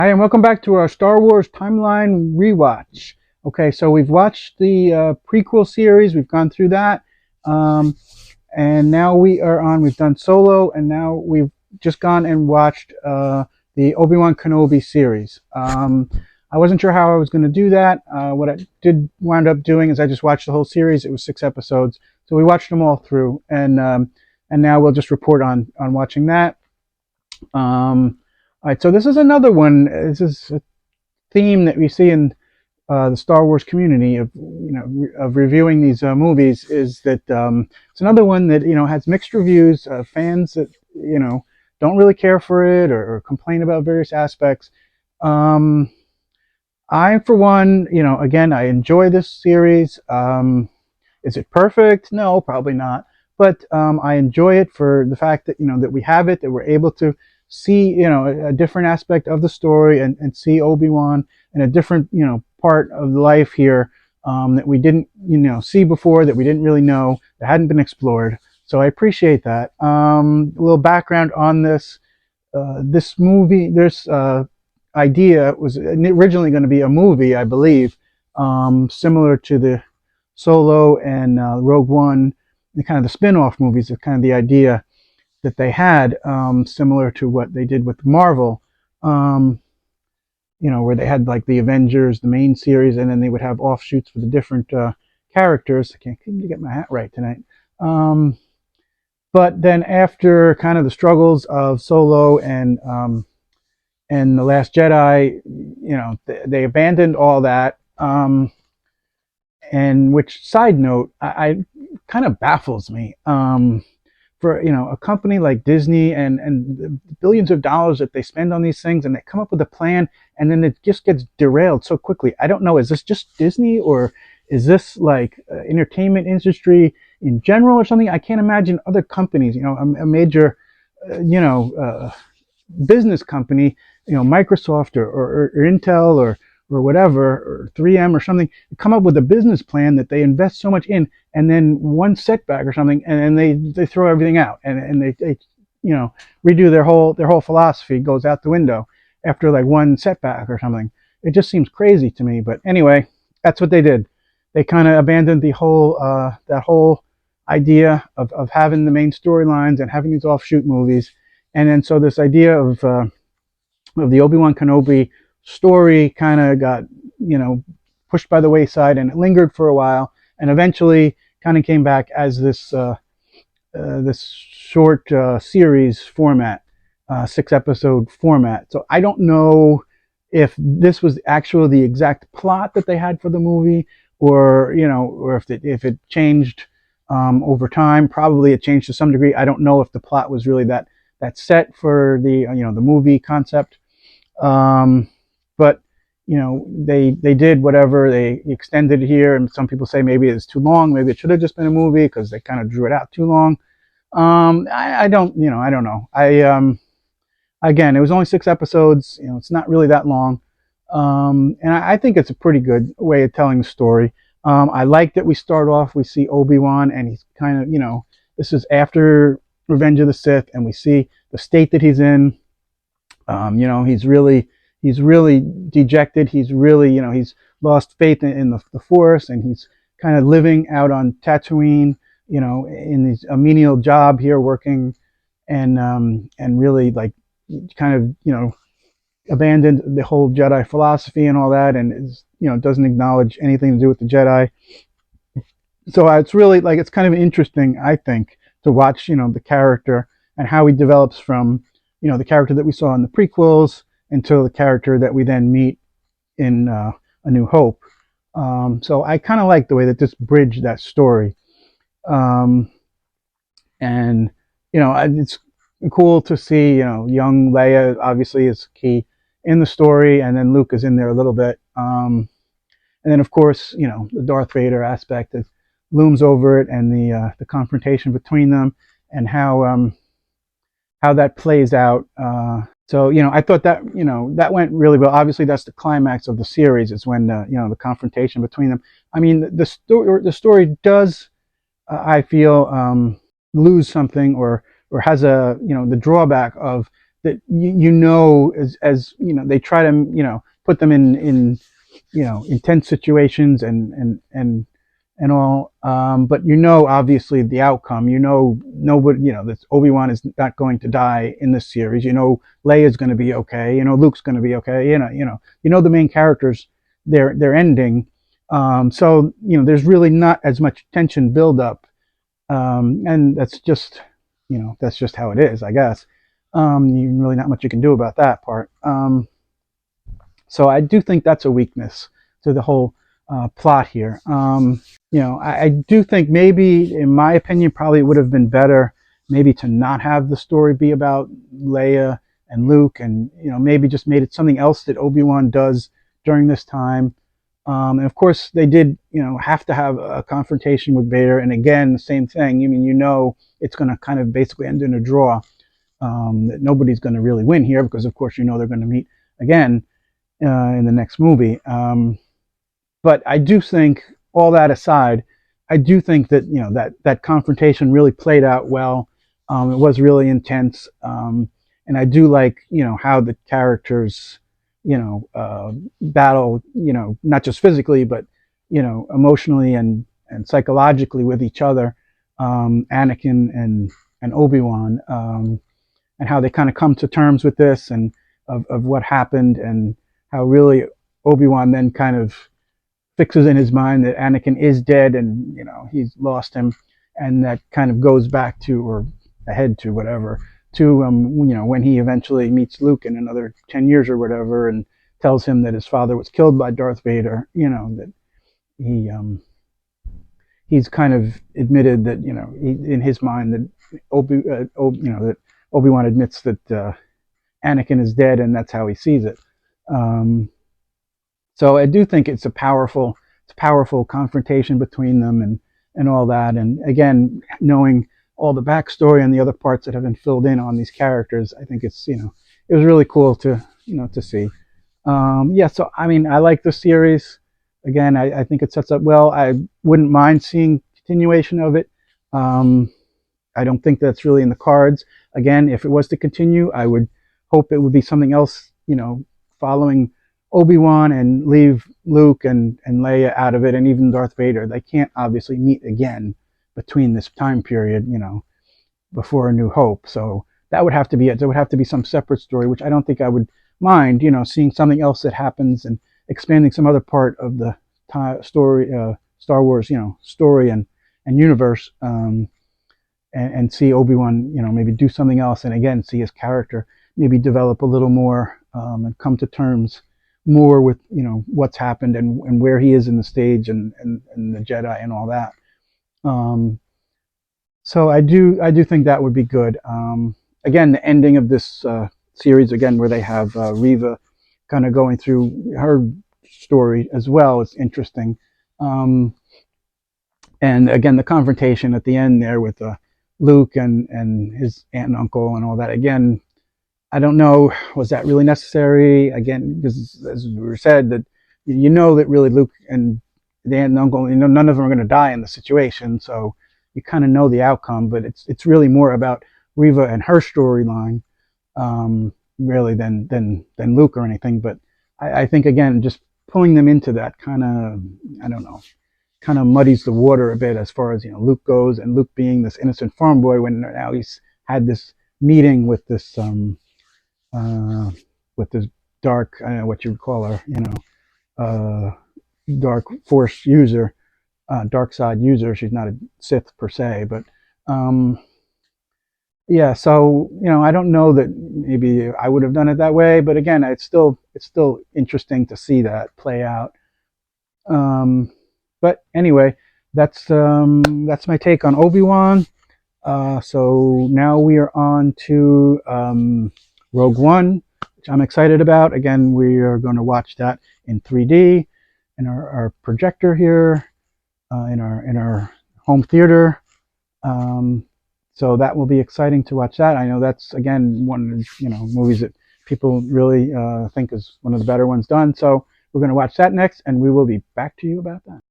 Hi, and welcome back to our Star Wars Timeline rewatch. Okay, so we've watched the prequel series, we've gone through that, um, and now we've done Solo, and now we've just gone and watched the Obi-Wan Kenobi series. I wasn't sure how I was going to do that. What I did wind up doing is I just watched the whole series. It was 6 episodes, so we watched them all through, and now we'll just report on watching that. All right, so this is another one. This is a theme that we see in the Star Wars community of of reviewing these movies. Is that it's another one that has mixed reviews. Fans that don't really care for it or complain about various aspects. Um, I, for one, again, I enjoy this series. Is it perfect? No, probably not. But I enjoy it for the fact that that we have it, that we're able to see a different aspect of the story and see Obi-Wan in a different part of life here that we didn't see before, that we didn't really know, that hadn't been explored. So I appreciate that. A little background on this movie. This idea was originally going to be a movie, I believe, similar to the Solo and Rogue One, the kind of the spin-off movies, the kind of the idea that they had, similar to what they did with Marvel, um, where they had like the Avengers, the main series, and then they would have offshoots for the different characters. I can't get my hat right tonight. But then after kind of the struggles of Solo and the Last Jedi, they abandoned all that. And which, side note, I kind of baffles me. For a company like Disney and the billions of dollars that they spend on these things, and they come up with a plan, and then it just gets derailed so quickly. I don't know. Is this just Disney, or is this like entertainment industry in general, or something? I can't imagine other companies. A major, business company, Microsoft or Intel or whatever, or 3M or something, come up with a business plan that they invest so much in, and then one setback or something, and they throw everything out, and they redo their whole philosophy goes out the window after like one setback or something. It just seems crazy to me. But anyway, that's what they did. They kind of abandoned the whole that whole idea of having the main storylines and having these offshoot movies, and then so this idea of the Obi-Wan Kenobi story kind of got pushed by the wayside, and it lingered for a while, and eventually kind of came back as this short series format, 6 episode format. So I don't know if this was actually the exact plot that they had for the movie, or if it changed over time. Probably it changed to some degree. I don't know if the plot was really that set for the the movie concept. But they did whatever, they extended it here, and some people say maybe it's too long, maybe it should have just been a movie because they kind of drew it out too long. I don't I don't know. Again, it was only 6 episodes. It's not really that long. And I think it's a pretty good way of telling the story. I like that we start off, we see Obi-Wan, and he's kind of this is after Revenge of the Sith, and we see the state that he's in. He's really dejected. He's really, he's lost faith in the Force, and he's kind of living out on Tatooine, in his a menial job here, working, and really like kind of abandoned the whole Jedi philosophy and all that, and is doesn't acknowledge anything to do with the Jedi. So it's really like, it's kind of interesting, I think, to watch the character and how he develops from the character that we saw in the prequels until the character that we then meet in A New Hope. So I kind of like the way that this bridged that story. Um, and it's cool to see young Leia obviously is key in the story, and then Luke is in there a little bit. And then of course the Darth Vader aspect that looms over it, and the confrontation between them, and how that plays out. So I thought that that went really well. Obviously, that's the climax of the series, is when the confrontation between them. I mean, the story does, I feel, lose something, or has a the drawback of that you know, as you know, they try to, you know, put them in, you know, intense situations and all. But you know, obviously the outcome. You know, nobody, you know, that Obi-Wan is not going to die in this series. You know, Leia's going to be okay. You know, Luke's going to be okay. You know the main characters, their ending. So you know, there's really not as much tension buildup, and that's just, you know, that's just how it is, I guess. You really not much you can do about that part. So I do think that's a weakness to the whole plot here. You know, I do think maybe, in my opinion, probably it would have been better maybe to not have the story be about Leia and Luke, and you know, maybe just made it something else that Obi-Wan does during this time. And of course, they did, you know, have to have a confrontation with Vader, and again, the same thing. I mean, you know, it's going to kind of basically end in a draw. That nobody's going to really win here because, of course, you know they're going to meet again in the next movie. But I do think, all that aside, I do think that, you know, that confrontation really played out well. It was really intense, and I do like, you know, how the characters, you know, battle, you know, not just physically but, you know, emotionally and psychologically with each other, Anakin and Obi-Wan, and how they kind of come to terms with this, and of what happened, and how really Obi-Wan then kind of fixes in his mind that Anakin is dead, and you know, he's lost him, and that kind of goes back to, or ahead to, whatever, to you know, when he eventually meets Luke in another 10 years or whatever, and tells him that his father was killed by Darth Vader. You know, that he's kind of admitted that, you know, in his mind that you know, that Obi-Wan admits that Anakin is dead, and that's how he sees it. Um, so I do think it's a powerful confrontation between them, and all that. And again, knowing all the backstory and the other parts that have been filled in on these characters, I think it's, you know, it was really cool to, you know, to see. Yeah, so I mean, I like the series. Again, I think it sets up well. I wouldn't mind seeing continuation of it. Um, I don't think that's really in the cards. Again, if it was to continue, I would hope it would be something else, you know, following Obi-Wan, and leave Luke and Leia out of it, and even Darth Vader. They can't obviously meet again between this time period, you know, before A New Hope. So that would have to be it. There would have to be some separate story, which I don't think I would mind, you know, seeing something else that happens and expanding some other part of the story, Star Wars, you know, story and universe, and see Obi-Wan, you know, maybe do something else, and again, see his character maybe develop a little more, and come to terms more with, you know, what's happened, and where he is in the stage, and the Jedi and all that. Um, so I do think that would be good. Again, the ending of this series, again, where they have Reva kind of going through her story as well, is interesting. Um, and again, the confrontation at the end there with Luke and his aunt and uncle and all that. Again, I don't know, was that really necessary? Again, because as we said, that you know that really Luke and the aunt and uncle, you know, none of them are going to die in the situation, so you kind of know the outcome. But it's really more about Reva and her storyline, really, than Luke or anything. But I think, again, just pulling them into that kind of, I don't know, kind of muddies the water a bit as far as, you know, Luke goes, and Luke being this innocent farm boy when now he's had this meeting uh, with this dark, I don't know what you would call her, you know, dark force user, dark side user. She's not a Sith per se, but yeah. So, you know, I don't know that maybe I would have done it that way, but again, it's still interesting to see that play out. Um, but anyway, that's my take on Obi-Wan. So now we are on to Rogue One, which I'm excited about. Again, we are going to watch that in 3D in our projector here, in our home theater. Um, so that will be exciting to watch that. I know that's, again, one of the, you know, movies that people really think is one of the better ones done. So we're going to watch that next, and we will be back to you about that.